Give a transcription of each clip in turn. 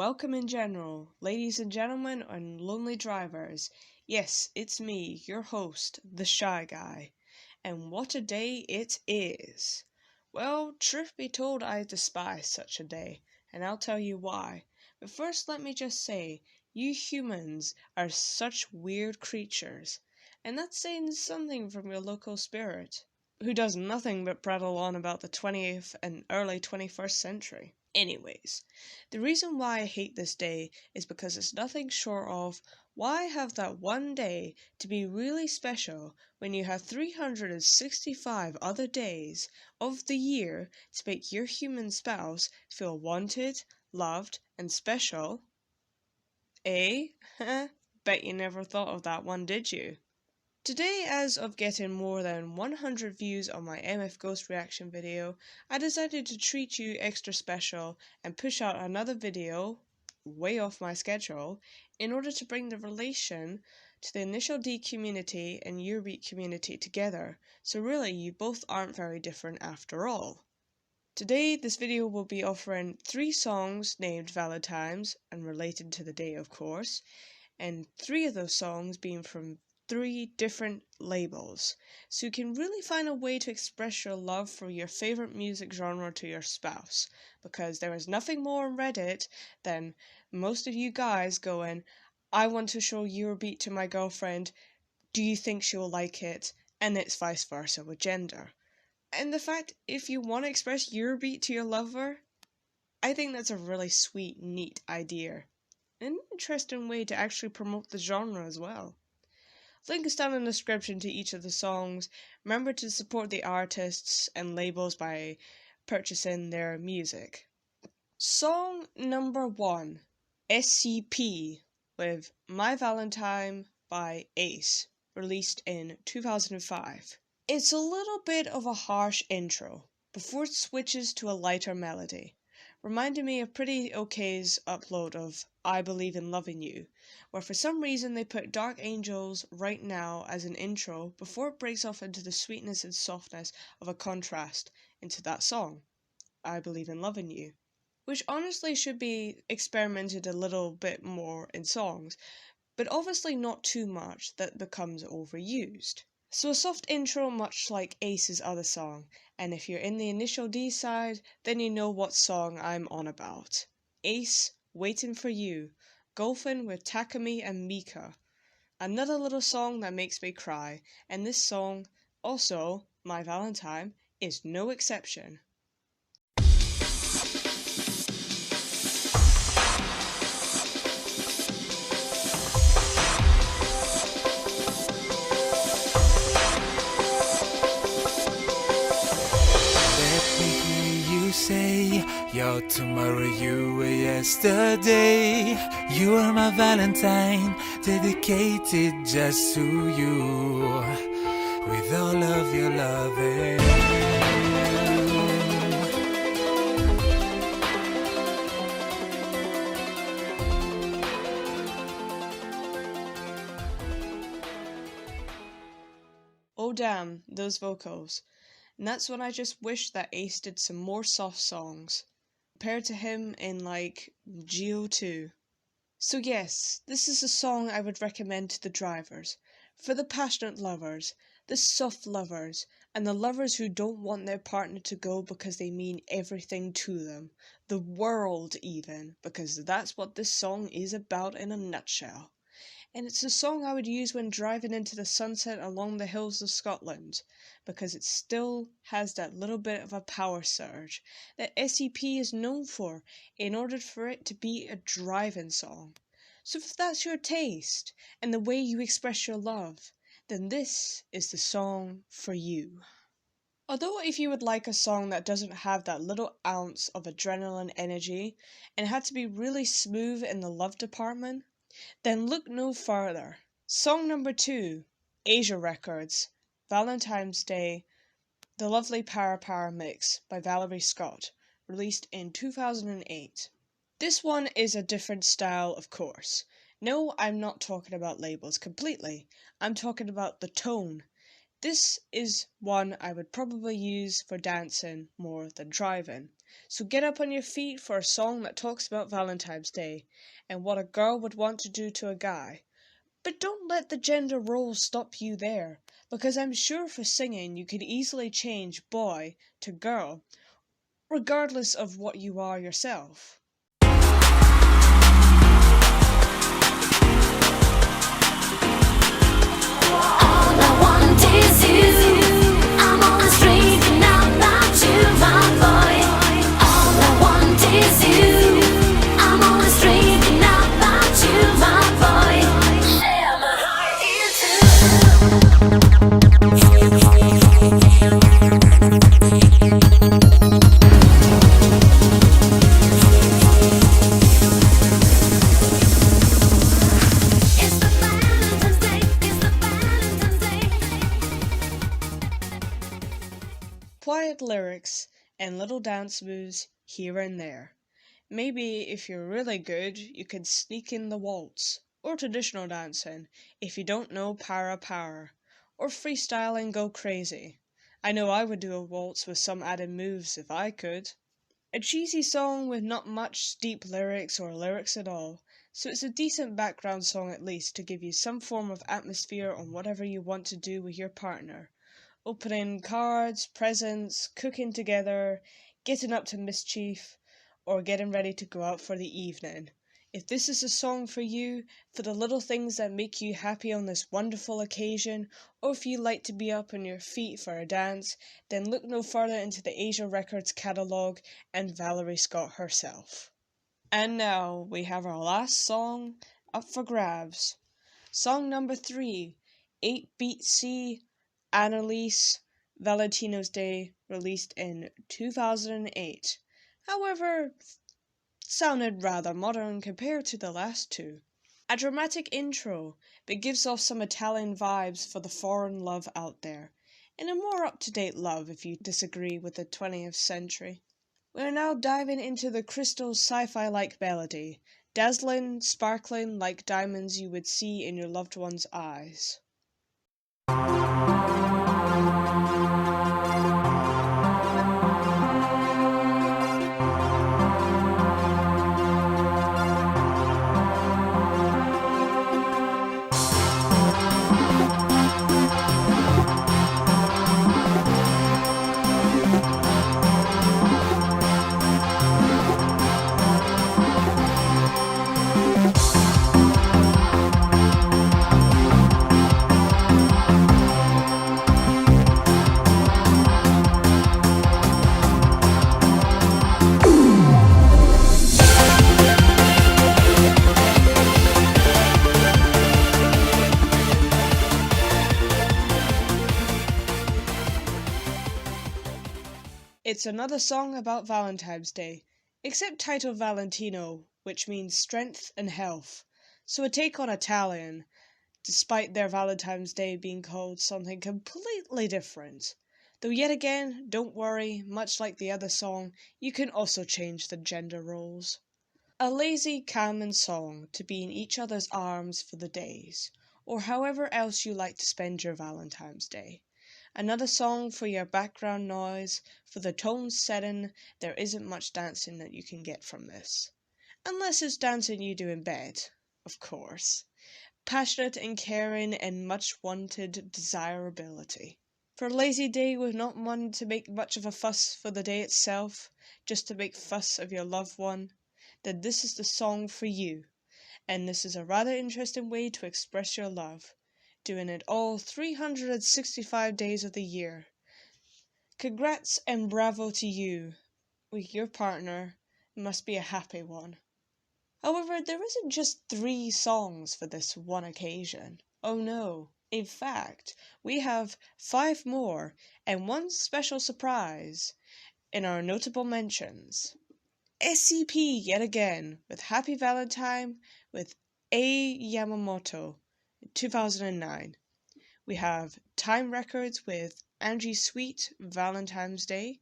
welcome in general, ladies and gentlemen, and lonely drivers. Yes, it's me, your host, the Shy Guy. And what a day it is! Well, truth be told, I despise such a day, and I'll tell you why. But first, let me just say, you humans are such weird creatures, and that's saying something from your local spirit, who does nothing but prattle on about the 20th and early 21st century. Anyways, the reason why I hate this day is because it's nothing short of why have that one day to be really special when you have 365 other days of the year to make your human spouse feel wanted, loved, and special? Eh? Bet you never thought of that one, did you? Today, as of getting more than 100 views on my MF Ghost reaction video, I decided to treat you extra special and push out another video, way off my schedule, in order to bring the relation to the Initial D community and Eurobeat community together, so really you both aren't very different after all. Today, this video will be offering 3 songs named Valentines, and related to the day of course, and 3 of those songs being from 3 different labels, so you can really find a way to express your love for your favorite music genre to your spouse, because there is nothing more on Reddit than most of you guys going, I want to show Eurobeat to my girlfriend, do you think she'll like it? And it's vice versa with gender. And the fact, if you want to express Eurobeat to your lover, I think that's a really sweet, neat idea. An interesting way to actually promote the genre as well. Link is down in the description to each of the songs. Remember to support the artists and labels by purchasing their music. Song number 1, SCP, with My Valentine by Ace, released in 2005. It's a little bit of a harsh intro, before it switches to a lighter melody, reminding me of Pretty OK's upload of I Believe in Loving You, where for some reason they put Dark Angels Right Now as an intro before it breaks off into the sweetness and softness of a contrast into that song, I Believe in Loving You, which honestly should be experimented a little bit more in songs, but obviously not too much that becomes overused. So a soft intro much like Ace's other song, and if you're in the Initial D side, then you know what song I'm on about. Ace, Waiting for You, golfing with Takumi and Mika. Another little song that makes me cry, and this song, also My Valentine, is no exception. Say you're tomorrow, you were yesterday. You are my Valentine, dedicated just to you, with all of your loving. Oh damn, those vocals. And that's when I just wish that Ace did some more soft songs, compared to him in like GO2. So yes, this is a song I would recommend to the drivers, for the passionate lovers, the soft lovers, and the lovers who don't want their partner to go because they mean everything to them, the world even, because that's what this song is about in a nutshell. And it's a song I would use when driving into the sunset along the hills of Scotland, because it still has that little bit of a power surge that SCP is known for in order for it to be a driving song. So if that's your taste and the way you express your love, then this is the song for you. Although if you would like a song that doesn't have that little ounce of adrenaline energy and had to be really smooth in the love department, then look no further. Song number 2, Asia Records, Valentine's Day, The Lovely Para Mix by Valerie Scott, released in 2008. This one is a different style, of course. No, I'm not talking about labels completely. I'm talking about the tone. This is one I would probably use for dancing more than driving. So get up on your feet for a song that talks about Valentine's Day and what a girl would want to do to a guy. But don't let the gender roles stop you there, because I'm sure for singing you could easily change boy to girl, regardless of what you are yourself. All I want is you. I'm on the street and I'm not you, my boy. All I want is you. I'm on the street and I'm not you, my boy. Share my heart It's the Valentine's Day. It's the Valentine's Day. Quiet lyrics and little dance moves here and there. Maybe if you're really good, you could sneak in the waltz, or traditional dancing, if you don't know para para, or freestyle and go crazy. I know I would do a waltz with some added moves if I could. A cheesy song with not much deep lyrics or lyrics at all, so it's a decent background song at least to give you some form of atmosphere on whatever you want to do with your partner. Opening cards, presents, cooking together, getting up to mischief, or getting ready to go out for the evening. If this is a song for you, for the little things that make you happy on this wonderful occasion, or if you like to be up on your feet for a dance, then look no further into the Asia Records catalogue and Valerie Scott herself. And now we have our last song up for grabs. Song number 3, 8-Beat C, Annalise, Valentino's Day, released in 2008. However, sounded rather modern compared to the last two. A dramatic intro, but gives off some Italian vibes for the foreign love out there, and a more up-to-date love if you disagree with the 20th century. We are now diving into the crystal sci-fi-like melody, dazzling, sparkling like diamonds you would see in your loved one's eyes. It's another song about Valentine's Day, except titled Valentino, which means strength and health, so a take on Italian, despite their Valentine's Day being called something completely different. Though yet again, don't worry, much like the other song, you can also change the gender roles. A lazy, calming song to be in each other's arms for the days, or however else you like to spend your Valentine's Day. Another song for your background noise, for the tone setting. There isn't much dancing that you can get from this. Unless it's dancing you do in bed, of course. Passionate and caring and much wanted desirability. For a lazy day with not one to make much of a fuss for the day itself, just to make fuss of your loved one, then this is the song for you. And this is a rather interesting way to express your love, doing it all 365 days of the year. Congrats and bravo to you with your partner. It must be a happy one. However, there isn't just 3 songs for this one occasion. Oh no. In fact, we have 5 more and one special surprise in our notable mentions. SCP yet again with Happy Valentine with A. Yamamoto, 2009. We have Time Records with Angie Sweet, Valentine's Day,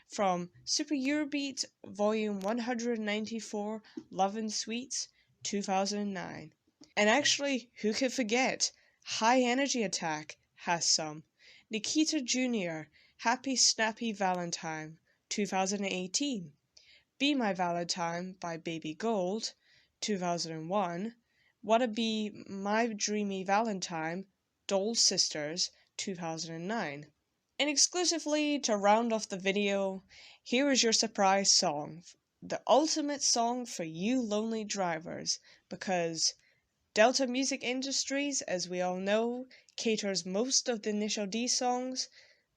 from Super Eurobeat, Volume 194, Love and Sweets, 2009. And actually, who could forget? High Energy Attack has some. Nikita Jr., Happy Snappy Valentine, 2018. Be My Valentine by Baby Gold, 2001. Wanna Be My Dreamy Valentine, Doll Sisters, 2009. And exclusively to round off the video, here is your surprise song, the ultimate song for you lonely drivers, because Delta Music Industries, as we all know, caters most of the Initial D songs.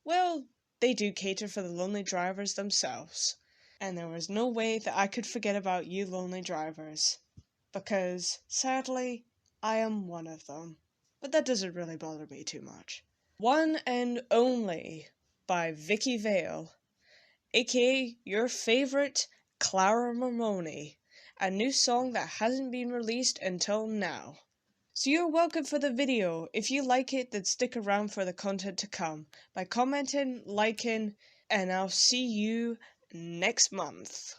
Well, they do cater for the lonely drivers themselves. And there was no way that I could forget about you lonely drivers, because, sadly, I am one of them. But that doesn't really bother me too much. One and Only by Vicky Vale, aka your favorite Clara Mamoni, a new song that hasn't been released until now. So you're welcome for the video. If you like it, then stick around for the content to come by commenting, liking, and I'll see you next month.